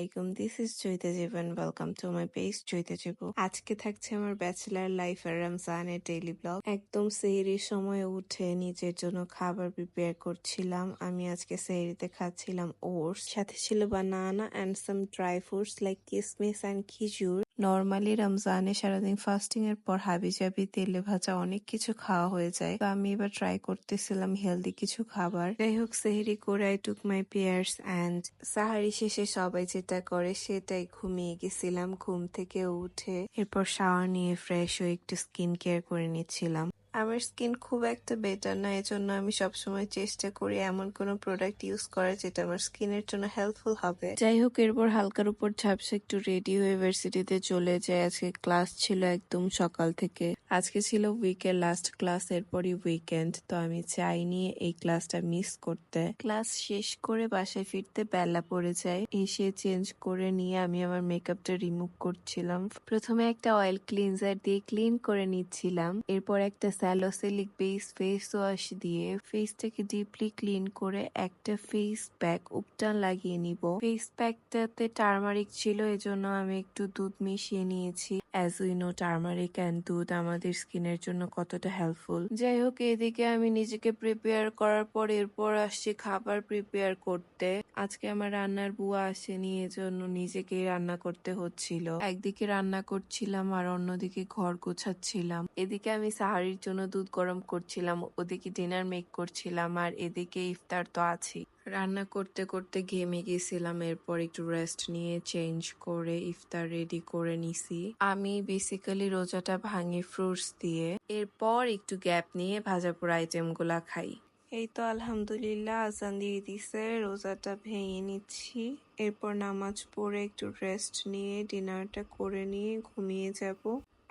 আলাইকুম, this is Chaita Jibon. Welcome to my page Chaita Jibu. আজকে থাকছে আমার ব্যাচেলার লাইফ আর রমজানের ডেইলি ব্লগ। একদম সেহরির সময় উঠে নিজের জন্য খাবার প্রিপেয়ার করছিলাম। আমি আজকে সেহরিতে খাচ্ছিলাম ওটস, সাথে ছিল banana and some dry fruits like কিসমিস অ্যান্ড খিজুর। নর্মালি রমজানে সারাদিন ফাস্টিং এর পর হাবিজাবি তেলে ভাজা অনেক কিছু খাওয়া হয়ে যায়, তো আমি এবার ট্রাই করতেছিলাম হেলদি কিছু খাবার। যাই হোক, সেহরি করে I took my pairs and sehri শেষে সবাই যেটা করে সেটাই ঘুমিয়ে গেছিলাম। ঘুম থেকে উঠে এরপর শাওয়ার নিয়ে ফ্রেশ হয়ে একটু স্কিন কেয়ার করে নিচ্ছিলাম। আমার স্কিন খুব একটা বেটার না, এজন্য আমি সবসময় চেষ্টা করি এমন কোনো প্রোডাক্ট ইউজ করার যেটা আমার স্কিনের জন্য হেল্পফুল হবে। যাই হোক, এরপর হালকার উপর ঝাপসা একটু রেডি হয়ে ভার্সিটিতে চলে যায়। আজকে ক্লাস ছিল একদম সকাল থেকে। আজকে ছিল উইকের লাস্ট ক্লাস, এরপরই উইকেন্ড, তো আমি চাইনি এই ক্লাসটা মিস করতে। ক্লাস শেষ করে বাসায় ফিরতে বেলা পড়ে যায়। এসে চেঞ্জ করে নিয়ে আমি আমার মেকআপটা রিমুভ করছিলাম। প্রথমে একটা অয়েল ক্লিনজার দিয়ে ক্লিন করে নিচ্ছিলাম, এরপর একটা স্যালোসিলিক বেস ফেস ওয়াশ দিয়ে ফেসটাকে ডিপলি ক্লিন করে একটা ফেস প্যাক উপটান লাগিয়ে নিব। ফেস প্যাকটাতে টার্মারিক ছিল, এজন্য আমি একটু দুধ মিশিয়ে নিয়েছি। As we know, turmeric and দুধ আমাদের স্কিনের জন্য কতটা হেল্পফুল। যাই হোক, এদিকে আমি নিজেকে প্রিপেয়ার করার পর এরপর আসছি খাবার প্রিপেয়ার করতে। আজকে আমার রান্নার বুয়া আসেনি, এজন্য নিজেকেই রান্না করতে হচ্ছিল। একদিকে রান্না করছিলাম আর অন্যদিকে ঘর গোছাচ্ছিলাম। এদিকে আমি সাহারির জন্য দুধ গরম করছিলাম, ওদিকে ডিনার মেক করছিলাম, আর এদিকে ইফতার তো আছেই। রান্না করতে করতে ঘেমে গেছিলাম, এরপর একটু রেস্ট নিয়ে চেঞ্জ করে ইফতার রেডি করে নিছি। আমি বেসিক্যালি রোজাটা ভাঙি ফ্রুটস দিয়ে, এরপর একটু গ্যাপ নিয়ে ভাজা পোড়া আইটেম গুলা খাই। এই তো আলহামদুলিল্লাহ আজান দিয়ে দিছে, রোজাটা ভেঙে নিচ্ছি। এরপর নামাজ পড়ে একটু রেস্ট নিয়ে ডিনারটা করে নিয়ে ঘুমিয়ে যাব।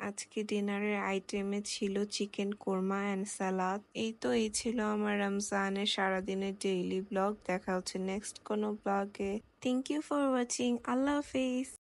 আজকে ডিনারের আইটেমে ছিল চিকেন কোরমা অ্যান্ড সালাদ। এই ছিল আমার রমজানের সারাদিনের ডেইলি ব্লগ। দেখা হচ্ছে নেক্সট কোনো ব্লগে। Thank you for watching. Allah Hafiz.